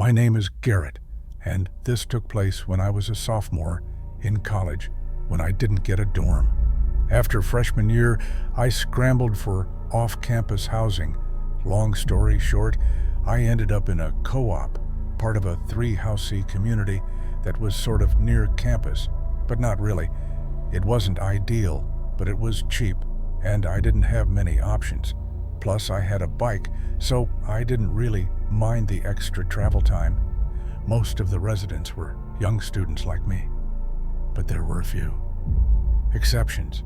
My name is Garrett, and this took place when I was a sophomore in college when I didn't get a dorm. After freshman year, I scrambled for off-campus housing. Long story short, I ended up in a co-op, part of a 3-housey community that was sort of near campus, but not really. It wasn't ideal, but it was cheap, and I didn't have many options. Plus, I had a bike, so I didn't really mind the extra travel time. Most of the residents were young students like me, but there were a few exceptions.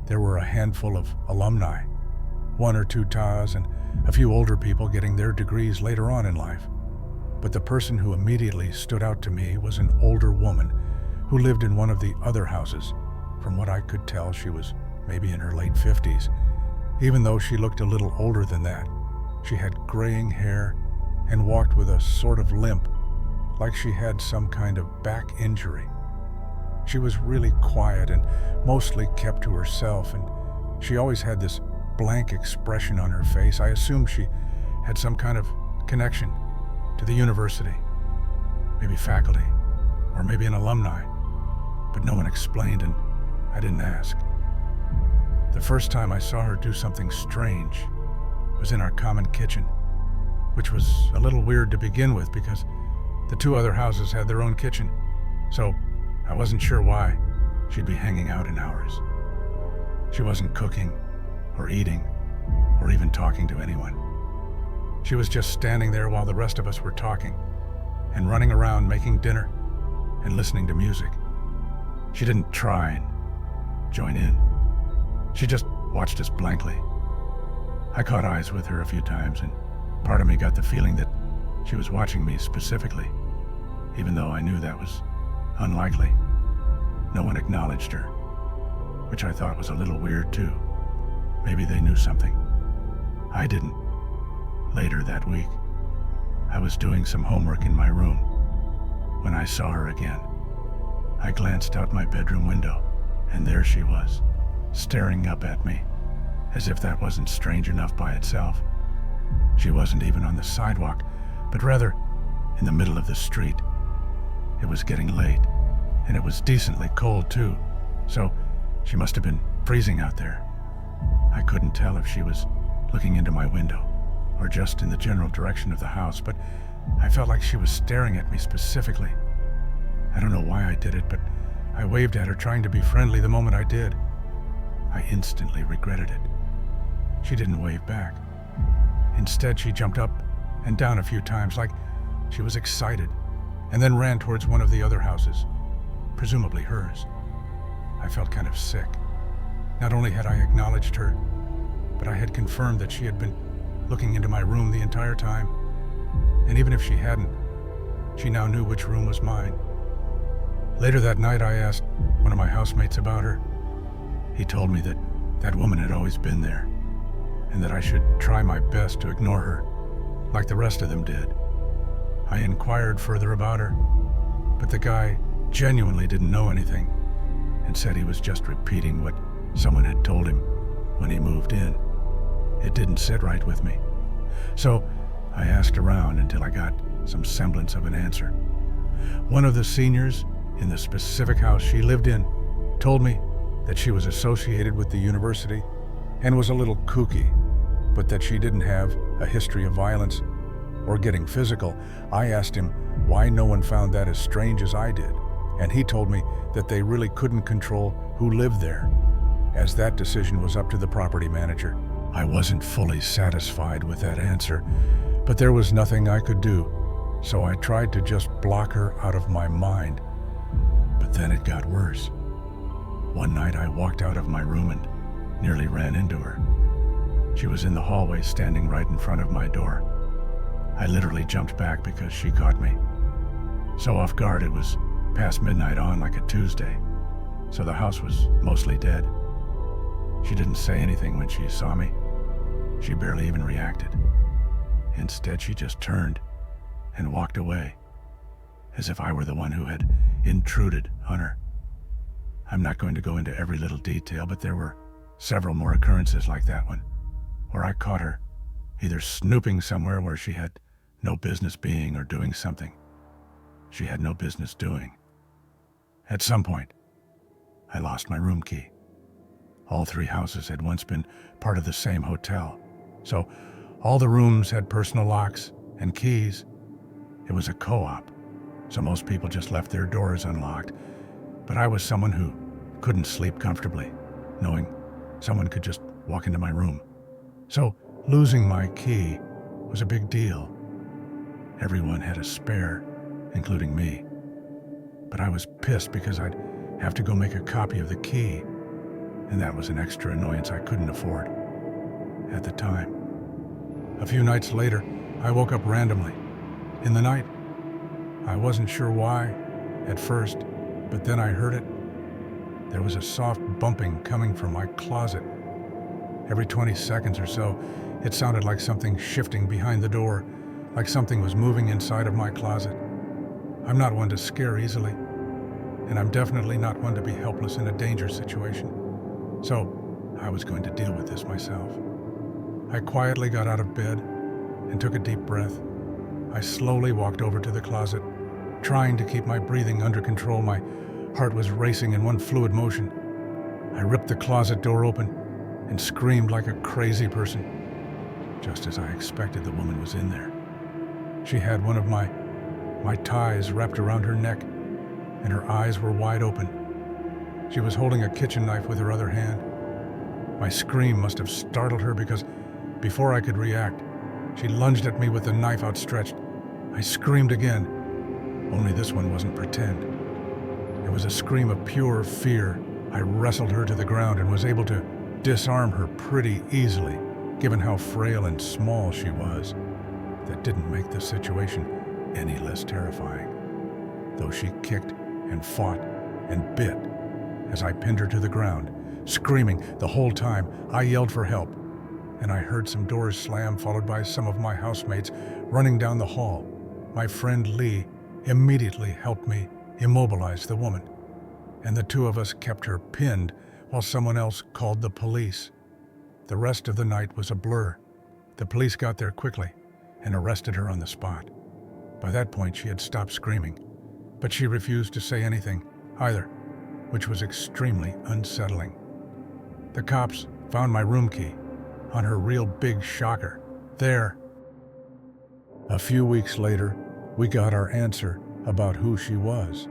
There were a handful of alumni, 1 or 2 TAs, and a few older people getting their degrees later on in life. But the person who immediately stood out to me was an older woman who lived in one of the other houses. From what I could tell, she was maybe in her late 50s. Even though she looked a little older than that, she had graying hair and walked with a sort of limp, like she had some kind of back injury. She was really quiet and mostly kept to herself, and she always had this blank expression on her face. I assumed she had some kind of connection to the university, maybe faculty, or maybe an alumni, but no one explained, and I didn't ask. The first time I saw her do something strange was in our common kitchen, which was a little weird to begin with because the 2 other houses had their own kitchen, so I wasn't sure why she'd be hanging out in ours. She wasn't cooking or eating or even talking to anyone. She was just standing there while the rest of us were talking and running around making dinner and listening to music. She didn't try and join in. She just watched us blankly. I caught eyes with her a few times, and part of me got the feeling that she was watching me specifically, even though I knew that was unlikely. No one acknowledged her, which I thought was a little weird too. Maybe they knew something. I didn't. Later that week, I was doing some homework in my room when I saw her again. I glanced out my bedroom window, and there she was, staring up at me, as if that wasn't strange enough by itself. She wasn't even on the sidewalk, but rather in the middle of the street. It was getting late, and it was decently cold too, so she must have been freezing out there. I couldn't tell if she was looking into my window or just in the general direction of the house, but I felt like she was staring at me specifically. I don't know why I did it, but I waved at her, trying to be friendly. The moment I did, I instantly regretted it. She didn't wave back. Instead, she jumped up and down a few times like she was excited, and then ran towards one of the other houses, presumably hers. I felt kind of sick. Not only had I acknowledged her, but I had confirmed that she had been looking into my room the entire time. And even if she hadn't, she now knew which room was mine. Later that night, I asked one of my housemates about her. He told me that that woman had always been there, and that I should try my best to ignore her, like the rest of them did. I inquired further about her, but the guy genuinely didn't know anything, and said he was just repeating what someone had told him when he moved in. It didn't sit right with me. So I asked around until I got some semblance of an answer. One of the seniors in the specific house she lived in told me that she was associated with the university and was a little kooky, but that she didn't have a history of violence or getting physical. I asked him why no one found that as strange as I did, and he told me that they really couldn't control who lived there, as that decision was up to the property manager. I wasn't fully satisfied with that answer, but there was nothing I could do, so I tried to just block her out of my mind. But then it got worse. One night I walked out of my room and nearly ran into her. She was in the hallway, standing right in front of my door. I literally jumped back because she caught me. So off guard, it was past midnight on like a Tuesday, so the house was mostly dead. She didn't say anything when she saw me. She barely even reacted. Instead, she just turned and walked away, as if I were the one who had intruded on her. I'm not going to go into every little detail, but there were several more occurrences like that one, where I caught her either snooping somewhere where she had no business being or doing something she had no business doing. At some point, I lost my room key. All 3 houses had once been part of the same hotel, so all the rooms had personal locks and keys. It was a co-op, so most people just left their doors unlocked, but I was someone who couldn't sleep comfortably, knowing someone could just walk into my room. So losing my key was a big deal. Everyone had a spare, including me. But I was pissed because I'd have to go make a copy of the key, and that was an extra annoyance I couldn't afford at the time. A few nights later, I woke up randomly. In the night. I wasn't sure why at first, but then I heard it. There was a soft bumping coming from my closet. Every 20 seconds or so, it sounded like something shifting behind the door, like something was moving inside of my closet. I'm not one to scare easily, and I'm definitely not one to be helpless in a danger situation. So I was going to deal with this myself. I quietly got out of bed and took a deep breath. I slowly walked over to the closet, trying to keep my breathing under control. My heart was racing in one fluid motion. I ripped the closet door open and screamed like a crazy person. Just as I expected, the woman was in there. She had one of my ties wrapped around her neck, and her eyes were wide open. She was holding a kitchen knife with her other hand. My scream must have startled her because before I could react, she lunged at me with the knife outstretched. I screamed again, only this one wasn't pretend. It was a scream of pure fear. I wrestled her to the ground and was able to disarm her pretty easily, given how frail and small she was. That didn't make the situation any less terrifying, though she kicked and fought and bit as I pinned her to the ground, screaming the whole time. I yelled for help, and I heard some doors slam, followed by some of my housemates running down the hall. My friend Lee immediately helped me immobilize the woman, and the 2 of us kept her pinned while someone else called the police. The rest of the night was a blur. The police got there quickly and arrested her on the spot. By that point, she had stopped screaming, but she refused to say anything either, which was extremely unsettling. The cops found my room key on her real big shocker there. A few weeks later, we got our answer about who she was.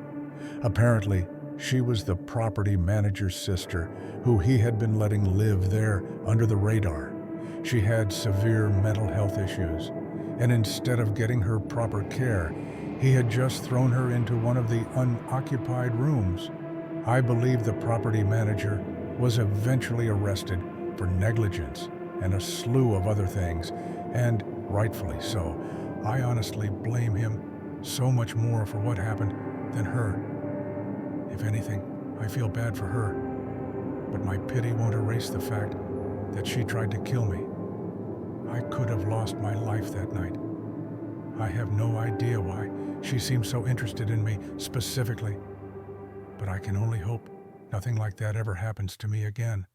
Apparently, she was the property manager's sister who he had been letting live there under the radar. She had severe mental health issues, and instead of getting her proper care, he had just thrown her into one of the unoccupied rooms. I believe the property manager was eventually arrested for negligence and a slew of other things, and rightfully so. I honestly blame him so much more for what happened than her. If anything, I feel bad for her, but my pity won't erase the fact that she tried to kill me. I could have lost my life that night. I have no idea why she seemed so interested in me specifically, but I can only hope nothing like that ever happens to me again.